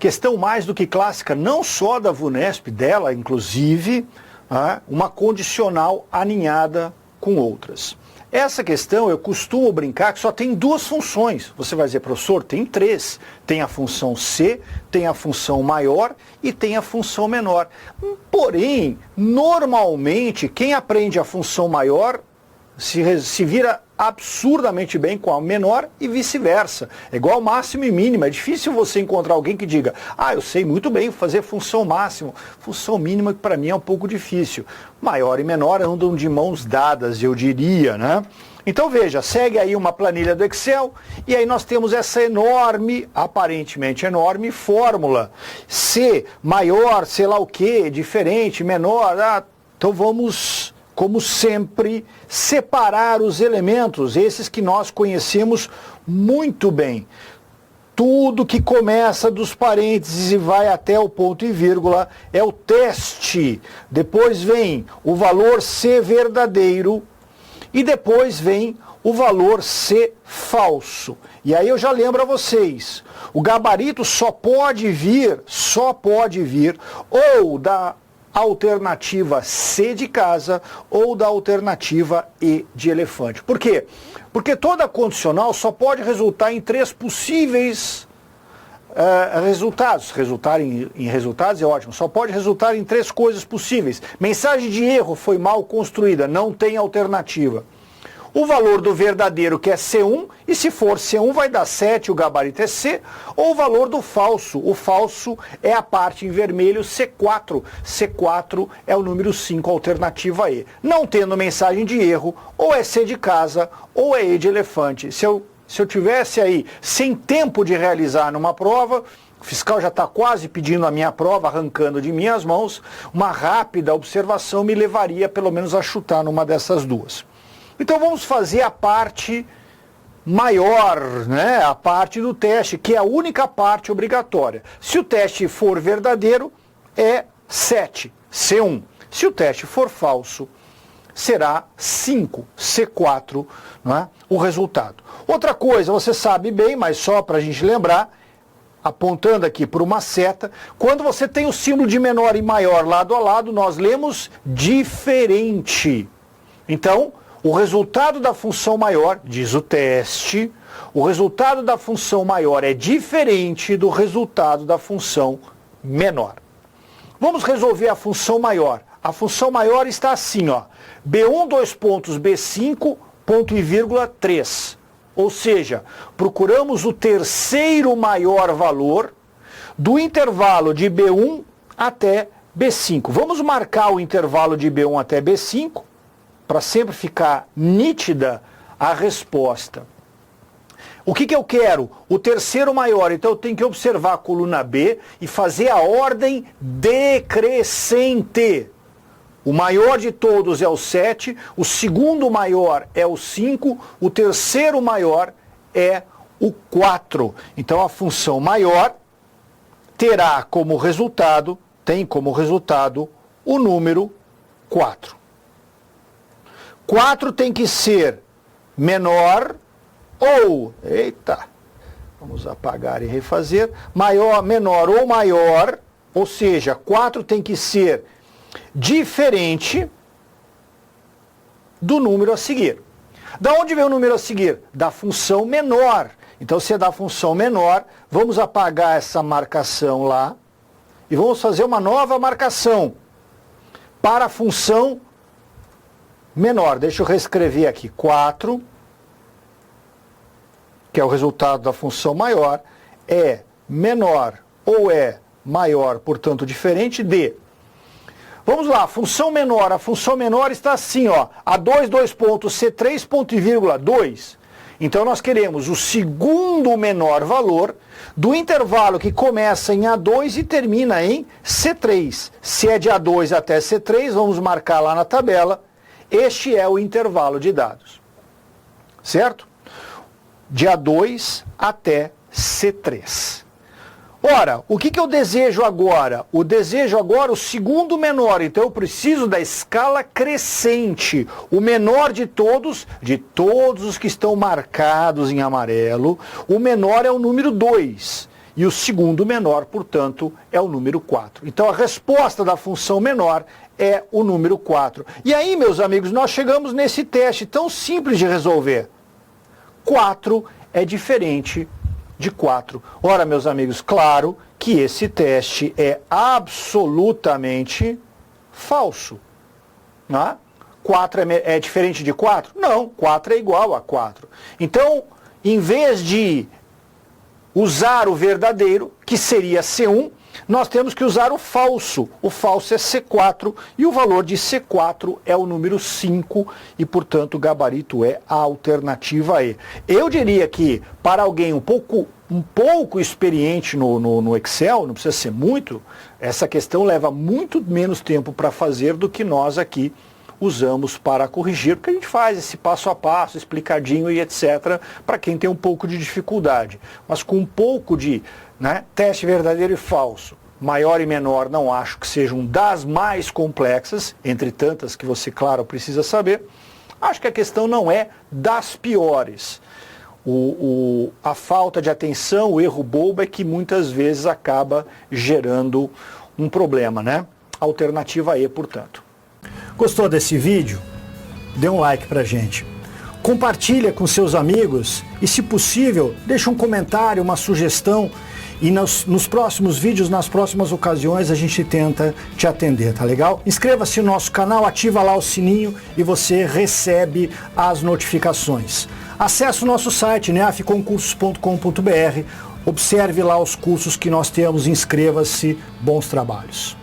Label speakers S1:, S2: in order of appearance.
S1: questão mais do que clássica, não só da VUNESP, dela inclusive, uma condicional aninhada com outras. Essa questão eu costumo brincar que só tem duas funções. Você vai dizer, professor, tem três. Tem a função C, tem a função maior e tem a função menor. Porém, normalmente, quem aprende a função maior se vira absurdamente bem com a menor e vice-versa. É igual máximo e mínimo. É difícil você encontrar alguém que diga, eu sei muito bem fazer função máxima. Função mínima que para mim é um pouco difícil. Maior e menor andam de mãos dadas, eu diria, né? Então veja, segue aí uma planilha do Excel e aí nós temos essa enorme, aparentemente enorme, fórmula. C maior, sei lá o que, diferente, menor, então vamos, como sempre, separar os elementos, esses que nós conhecemos muito bem. Tudo que começa dos parênteses e vai até o ponto e vírgula é o teste. Depois vem o valor C verdadeiro e depois vem o valor C falso. E aí eu já lembro a vocês, o gabarito só pode vir ou da alternativa C de casa ou da alternativa E de elefante. Por quê? Porque toda condicional só pode resultar em três possíveis resultados. Resultar em resultados é ótimo. Só pode resultar em três coisas possíveis. Mensagem de erro foi mal construída, não tem alternativa. O valor do verdadeiro, que é C1, e se for C1 vai dar 7, o gabarito é C, ou o valor do falso. O falso é a parte em vermelho, C4. C4 é o número 5, alternativa E. Não tendo mensagem de erro, ou é C de casa, ou é E de elefante. Se eu tivesse aí sem tempo de realizar numa prova, o fiscal já está quase pedindo a minha prova, arrancando de minhas mãos, uma rápida observação me levaria pelo menos a chutar numa dessas duas. Então vamos fazer a parte maior, né? A parte do teste, que é a única parte obrigatória. Se o teste for verdadeiro, é 7, C1. Se o teste for falso, será 5, C4, não é? O resultado. Outra coisa, você sabe bem, mas só para a gente lembrar, apontando aqui por uma seta, quando você tem o símbolo de menor e maior lado a lado, nós lemos diferente. Então, o resultado da função maior, diz o teste, o resultado da função maior é diferente do resultado da função menor. Vamos resolver a função maior. A função maior está assim, B1, dois pontos, B5, ponto e vírgula 3. Ou seja, procuramos o terceiro maior valor do intervalo de B1 até B5. Vamos marcar o intervalo de B1 até B5, para sempre ficar nítida a resposta. O que eu quero? O terceiro maior. Então eu tenho que observar a coluna B e fazer a ordem decrescente. O maior de todos é o 7, o segundo maior é o 5, o terceiro maior é o 4. Então a função maior terá como resultado, tem como resultado o número 4. 4 tem que ser menor ou, vamos apagar e refazer, maior, menor ou maior, ou seja, 4 tem que ser diferente do número a seguir. Da onde vem o número a seguir? Da função menor. Então, se é da função menor, vamos apagar essa marcação lá e vamos fazer uma nova marcação para a função menor. Deixa eu reescrever aqui. 4, que é o resultado da função maior, é menor ou é maior, portanto, diferente de. Vamos lá, função menor. A função menor está assim, A2, 2 pontos, C3, ponto e vírgula 2. Então, nós queremos o segundo menor valor do intervalo que começa em A2 e termina em C3. Se é de A2 até C3, vamos marcar lá na tabela. Este é o intervalo de dados, certo? De A2 até C3. Ora, o que eu desejo agora? Eu desejo agora o segundo menor, então eu preciso da escala crescente. O menor de todos os que estão marcados em amarelo, o menor é o número 2. e o segundo menor, portanto, é o número 4. Então a resposta da função menor é o número 4. E aí, meus amigos, nós chegamos nesse teste tão simples de resolver. 4 é diferente de 4. Ora, meus amigos, claro que esse teste é absolutamente falso. Não? 4 é diferente de 4? Não, 4 é igual a 4. Então, em vez de usar o verdadeiro, que seria C1, nós temos que usar o falso. O falso é C4 e o valor de C4 é o número 5 e, portanto, o gabarito é a alternativa E. Eu diria que para alguém um pouco experiente no Excel, não precisa ser muito, essa questão leva muito menos tempo para fazer do que nós aqui usamos para corrigir, porque a gente faz esse passo a passo, explicadinho e etc., para quem tem um pouco de dificuldade. Mas com um pouco de teste verdadeiro e falso, maior e menor, não acho que sejam das mais complexas, entre tantas que você, claro, precisa saber. Acho que a questão não é das piores. A falta de atenção, o erro bobo é que muitas vezes acaba gerando um problema, né? Alternativa E, portanto. Gostou desse vídeo? Dê um like pra gente. Compartilha com seus amigos e, se possível, deixa um comentário, uma sugestão e nos próximos vídeos, nas próximas ocasiões, a gente tenta te atender, tá legal? Inscreva-se no nosso canal, ativa lá o sininho e você recebe as notificações. Acesse o nosso site, neafconcursos.com.br, observe lá os cursos que nós temos, inscreva-se, bons trabalhos.